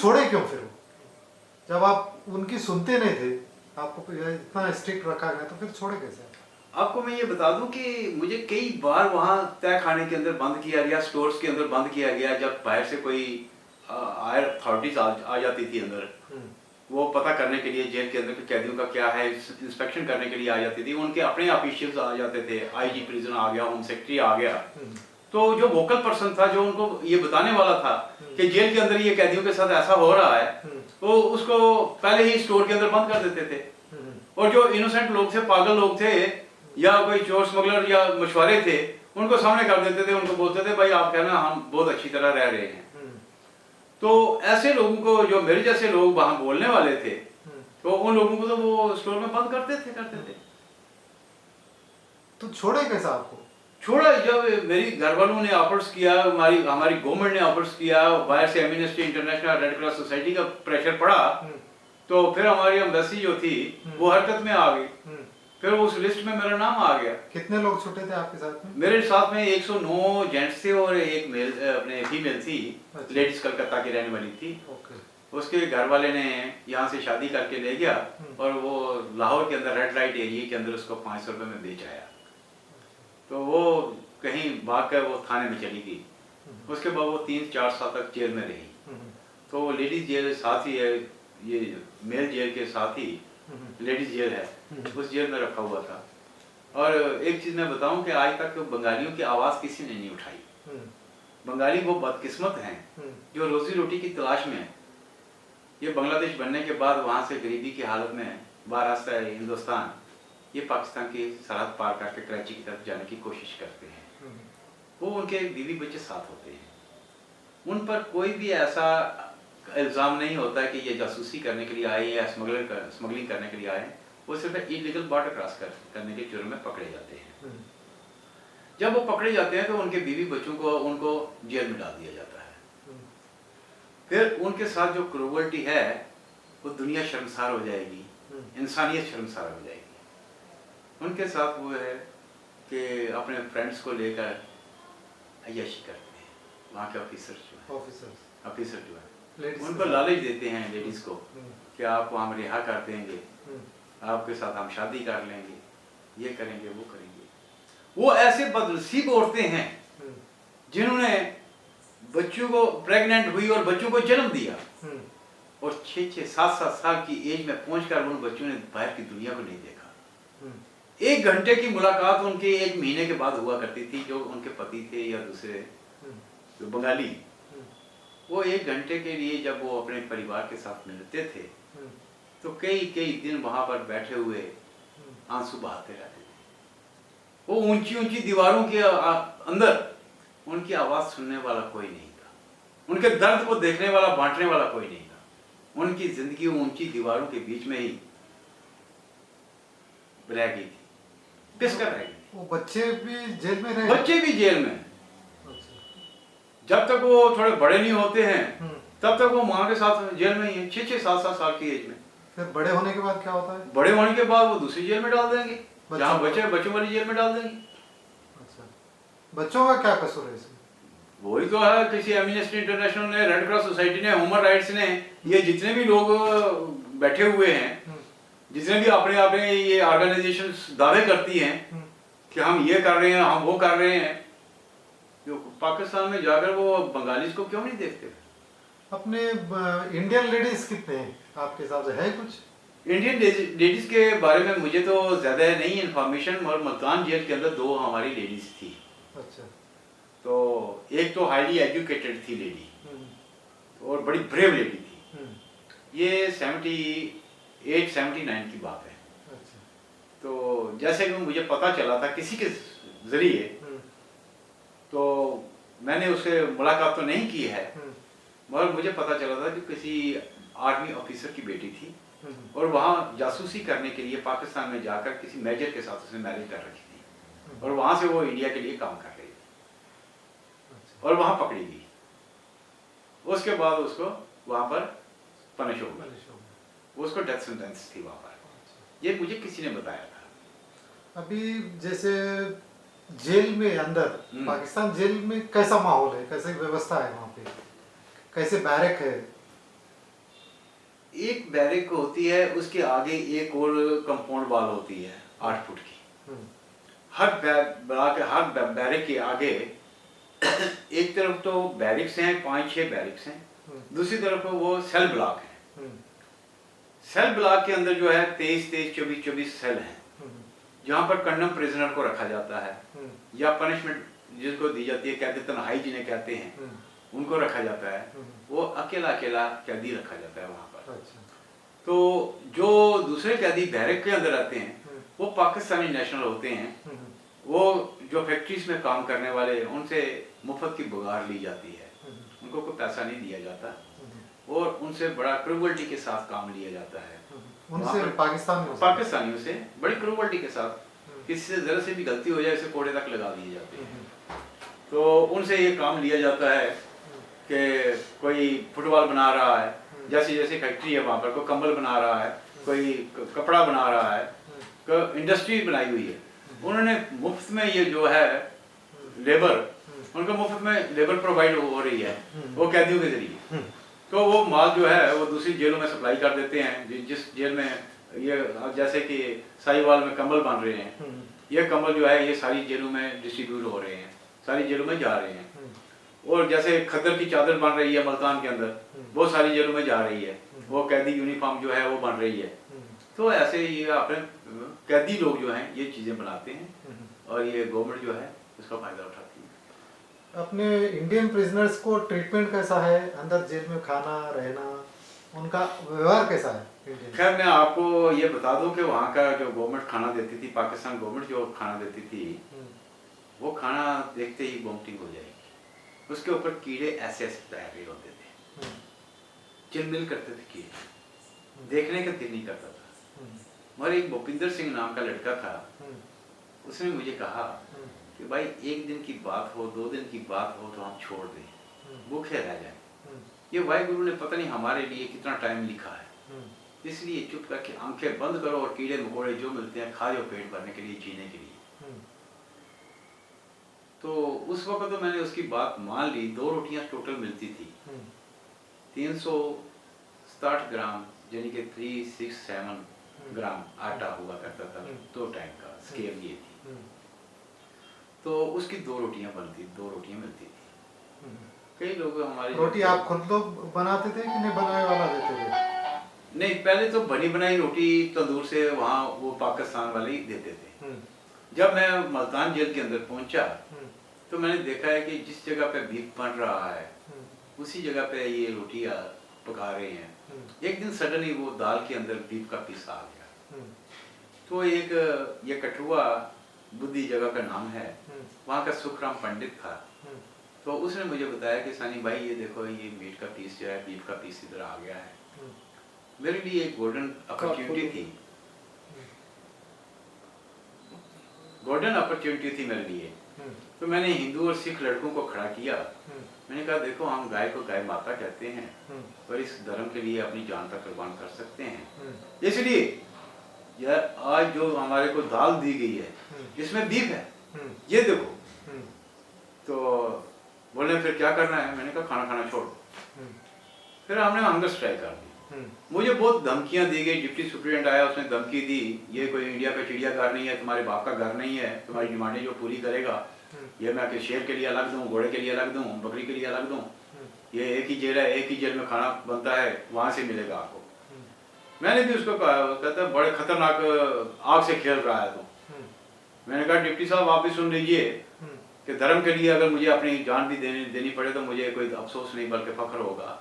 छोड़े क्यों फिर? जब आप उनकी सुनते नहीं थे, आपको इतना स्ट्रिक्ट रखा गया, तो फिर छोड़े कैसे? आपको मैं ये बता दूं कि मुझे कई बार वहाँ तय खाने के अंदर बंद किया गया, स्टोर्स के अंदर बंद किया गया। जब बाहर से कोई हायर अथॉरिटीज आ जाती थी अंदर, वो पता करने के लिए जेल के अंदर के कैदियों का क्या है, इंस्पेक्शन करने के लिए आ जाती थी। उनके अपने ऑफिशियल्स आ जाते थे, आईजी प्रिजन आ गया, होम सेक्रेटरी आ गया। तो जो वोकल पर्सन था, जो उनको ये बताने वाला था कि जेल के अंदर ये कैदियों के साथ ऐसा हो रहा है, तो उसको पहले ही स्टोर के अंदर बंद कर देते थे। और जो इनोसेंट लोग थे, पागल लोग थे, या कोई चोर स्मगलर या मछुआरे थे, उनको सामने कर देते थे। उनको बोलते थे भाई आप कहना हम बहुत अच्छी तरह रह रहे हैं। तो ऐसे लोगों को, जो मेरे जैसे लोग वहां बोलने वाले थे, तो उन लोगों को तो वो स्टोर में बंद करते थे। तो छोड़े कैसा आपको? छोड़ा जब मेरी घर वालों ने ऑफर्स किया, हमारी गवर्नमेंट ने ऑफर्स किया, बाहर से amnesty international, red cross society का प्रेशर पड़ा, तो फिर हमारी एम्बेसी जो थी वो हरकत में आ गई। फिर उस लिस्ट में मेरा नाम आ गया। कितने लोग छूटे थे आपके साथ में? मेरे साथ में 109 जेंट्स थे और एक मेल अपने फीमेल थी। अच्छा। लेडीज कलकत्ता की रहने वाली थी। ओके। उसके घर वाले ने यहाँ से शादी करके ले गया और वो लाहौर के अंदर रेड लाइट एरिया के अंदर उसको 500 रुपये में बेच आया। तो वो कहीं भाग कर वो थाने में चली गई। उसके बाद वो 3-4 साल तक जेल में रही। तो वो लेडीज जेल साथ ही है, ये मेल जेल के साथ ही लेडीज जेल है, उस जेल में रखा हुआ था। और एक चीज मैं बताऊं कि आज तक बंगालियों की आवाज किसी ने नहीं उठाई। बंगाली वो बदकिस्मत हैं जो रोजी रोटी की तलाश में है। ये बांग्लादेश बनने के बाद वहां से गरीबी की हालत में महाराष्ट्र, हिंदुस्तान, ये पाकिस्तान की सरहद पार करके कराची की तरफ जाने की कोशिश करते हैं। वो उनके बीवी बच्चे साथ होते हैं। उन पर कोई भी ऐसा इल्ज़ाम नहीं होता है कि ये जासूसी करने के लिए आए या स्मगलिंग करने के लिए आए। वो सिर्फ इलीगल बॉर्डर क्रॉस करने के जुर्म में पकड़े जाते हैं। जब वो पकड़े जाते हैं तो उनके बीवी बच्चों को उनको जेल में डाल दिया जाता है। फिर उनके साथ जो क्रूवल्टी है वो दुनिया शर्मसार हो जाएगी, इंसानियत शर्मसार हो जाएगी। उनके साथ वो है कि अपने फ्रेंड्स को लेकर अय्याशी करते हैं। वहाँ के ऑफिसर जो है उनको लालच देते हैं लेडीज को कि आपको हम रिहा कर देंगे, आपके साथ हम शादी कर लेंगे, ये करेंगे, वो करेंगे। वो ऐसे बदनसीब औरतें हैं जिन्होंने बच्चों को प्रेग्नेंट हुई और बच्चों को जन्म दिया और 6-7 साल की एज में पहुंचकर उन बच्चों ने बाहर की दुनिया को नहीं देखा। 1 घंटे की मुलाकात उनके 1 महीने के बाद हुआ करती थी। जो उनके पति थे या दूसरे जो बंगाली, वो 1 घंटे के लिए जब वो अपने परिवार के साथ मिलते थे तो कई दिन वहां पर बैठे हुए आंसू बहाते रहते थे। वो ऊंची दीवारों के अंदर उनकी आवाज सुनने वाला कोई नहीं था, उनके दर्द को देखने वाला, बांटने वाला कोई नहीं था। उनकी जिंदगी ऊंची दीवारों के बीच में ही रह गई थी, पिसकर रह गई। वो बच्चे भी जेल में रहे? बच्चे भी जेल में। जब तक वो थोड़े बड़े नहीं होते हैं तब तक वो माँ के साथ जेल में ही है, 6-7 साल की एज में। फिर बड़े होने के बाद क्या होता है? बड़े होने के बाद वो दूसरी जेल में डाल देंगे, जहाँ बच्चों वाली जेल में डाल देंगे। अच्छा, बच्चों का क्या कसूर है इसमें? वही तो है, किसी एमनेस्टी इंटरनेशनल ने, रेड क्रॉस सोसाइटी ने, ह्यूमन राइट्स ने, ये जितने भी लोग बैठे हुए हैं, जितने भी अपने ये ऑर्गेनाइजेशंस दावे करती हैं कि हम ये कर रहे हैं, हम वो कर रहे हैं, जो पाकिस्तान में जाकर वो बंगालीज को क्यों नहीं देखते? अपने इंडियन लेडीज कितने हैं आपके हिसाब से, है कुछ? इंडियन लेडीज के बारे में मुझे तो ज्यादा नहीं इन्फॉर्मेशन, और मल्तान जेल के अंदर 2 हमारी लेडीज थी। अच्छा। तो एक तो हाईली एजुकेटेड थी लेडी और बड़ी ब्रेव लेडी थी। ये 78-79 की बात है। अच्छा। तो जैसे कि मुझे पता चला था किसी के जरिए, तो मैंने उससे मुलाकात तो नहीं की है, मगर मुझे पता चला था कि किसी आर्मी ऑफिसर की बेटी थी और वहाँ जासूसी करने के लिए पाकिस्तान में जाकर किसी मेजर के साथ उसने मैरिज कर रखी थी और वहाँ से वो इंडिया के लिए काम कर रही थी और वहाँ पकड़ी गई। उसके बाद उसको वहाँ पर पनिश हो गई, उसको डेथ सेंटेंस थी वहाँ पर। ये मुझे किसी ने बताया था। अभी जैसे जेल में अंदर, पाकिस्तान जेल में कैसा माहौल है, कैसे व्यवस्था है वहाँ पे, कैसे बैरक है? एक बैरिक होती है, उसके आगे एक और कंपाउंड वॉल होती है 8 फुट की। हर बैरिक के आगे एक तरफ तो बैरिक्स हैं, 5-6 बैरिक्स हैं, दूसरी तरफ वो सेल ब्लॉक है। सेल ब्लॉक के अंदर जो है 23-23, 24-24 सेल हैं, जहाँ पर कंडम प्रिजनर को रखा जाता है या पनिशमेंट जिसको दी जाती है, कहते तन्हाई जिन्हें कहते हैं, उनको रखा जाता है। वो अकेला अकेला कैदी रखा जाता है वहाँ पर। अच्छा। तो जो दूसरे कैदी बैरक के अंदर आते हैं वो पाकिस्तानी नेशनल होते हैं। वो जो फैक्ट्रीज में काम करने वाले, उनसे मुफ्त की बुगार ली जाती है, उनको कोई पैसा नहीं दिया जाता और उनसे बड़ा क्रूवल्टी के साथ काम लिया जाता है। उनसे पाकिस्तानियों से बड़ी क्रूवल्टी के साथ, किसी से जरा से भी गलती हो जाए इसे कोड़े तक लगा दिए जाते हैं। तो उनसे ये काम लिया जाता है कि कोई फुटबॉल बना रहा है, जैसे जैसे फैक्ट्री है वहाँ पर, कोई कंबल बना रहा है, कोई कपड़ा बना रहा है, कोई इंडस्ट्री बनाई हुई है, उन्होंने मुफ्त में ये जो है लेबर, उनको मुफ्त में लेबर प्रोवाइड हो रही है वो कैदियों के जरिए। तो वो माल जो है वो दूसरी जेलों में सप्लाई कर देते हैं। जिस जेल में ये जैसे कि साहिवाल में कंबल बन रहे हैं, ये कंबल जो है ये सारी जेलों में डिस्ट्रीब्यूट हो रहे हैं, सारी जेलों में जा रहे हैं। और जैसे खद्दर की चादर बन रही है मुल्तान के अंदर, वो सारी जेलों में जा रही है। वो कैदी यूनिफॉर्म जो है वो बन रही है। तो ऐसे ये अपने कैदी लोग जो हैं ये चीज़ें बनाते हैं और ये गवर्नमेंट जो है उसका फायदा उठाती है। अपने इंडियन प्रिजनर्स को ट्रीटमेंट कैसा है अंदर जेल में, खाना रहना, उनका व्यवहार कैसा है? खैर मैं आपको ये बता दूं कि वहाँ का जो गवर्नमेंट खाना देती थी, पाकिस्तान गवर्नमेंट जो खाना देती थी, वो खाना देखते ही वोमिटिंग हो जाएगी। उसके ऊपर कीड़े ऐसे ऐसे तैर रहे होते थे, चिलमिल करते थे कीड़े, देखने का दिल नहीं करता था। मगर एक भूपिंदर सिंह नाम का लड़का था, उसने मुझे कहा कि भाई एक दिन की बात हो, 2 दिन की बात हो तो हम छोड़ दें, भूखे रह जाए। ये वाहिगुरु ने पता नहीं हमारे लिए कितना टाइम लिखा है, इसलिए चुप करके आंखें बंद करो और कीड़े मकोड़े जो मिलते हैं खा लो पेट भरने के लिए, जीने के लिए। तो उस वक्त तो मैंने उसकी बात मान ली। 2 रोटियां टोटल मिलती थी, 360 ग्राम यानी कि 367 ग्राम आटा हुआ करता था 2 टाइम का, स्केल ये थी। तो उसकी 2 रोटियां बनती, 2 रोटियां मिलती थी। कई लोग हमारे रोटी आप खुद लोग बनाते थे कि नहीं बनाने वाला देते थे? नहीं, पहले तो बनी बनाई रोटी तंदूर से वहाँ वो पाकिस्तान वाले ही देते थे। जब मैं मुल्तान जेल के अंदर पहुंचा तो मैंने देखा है कि जिस जगह पे बीफ बन रहा है उसी जगह पे ये रोटियां पका रहे हैं। एक दिन सडनली वो दाल के अंदर बीफ का पीस आ गया। तो एक ये कठुआ बुद्धि जगह का नाम है, वहाँ का सुखराम पंडित था। तो उसने मुझे बताया कि सानी भाई ये देखो ये मीट का पीस जो है, बीफ का पीस इधर आ गया है। मेरे लिए एक गोल्डन अपॉर्चुनिटी थी, गोल्डन अपॉर्चुनिटी थी मेरे लिए। तो मैंने हिंदू और सिख लड़कों को खड़ा किया। मैंने कहा देखो हम गाय को गाय माता कहते हैं और इस धर्म के लिए अपनी जान तक कुर्बान कर सकते हैं। इसलिए यार आज जो हमारे को दाल दी गई है इसमें बीफ है, ये देखो। तो बोले फिर क्या करना है? मैंने कहा खाना खाना छोड़। फिर हमने हंगर स्ट्राइक कर दी। मुझे बहुत धमकियां दी गई। डिप्टी सुप्रिटेंडेंट आया, उसने धमकी दी, ये कोई इंडिया का चिड़ियाघर नहीं है, तुम्हारे बाप का घर नहीं है, तुम्हारी डिमांडें जो पूरी करेगा ये मैं कि शेर के लिए अलग दूं, घोड़े के लिए अलग दूं, बकरी के लिए अलग दूं। ये एक ही जेल है, एक ही जेल में खाना बनता है, वहां से मिलेगा आपको। मैंने भी उसको कहा, कहता बड़े खतरनाक आग से खेल रहा है तो। मैंने कहा डिप्टी साहब आप भी सुन लीजिए कि धर्म के लिए अगर मुझे अपनी जान भी देनी पड़े तो मुझे कोई अफसोस नहीं बल्कि फख्र होगा।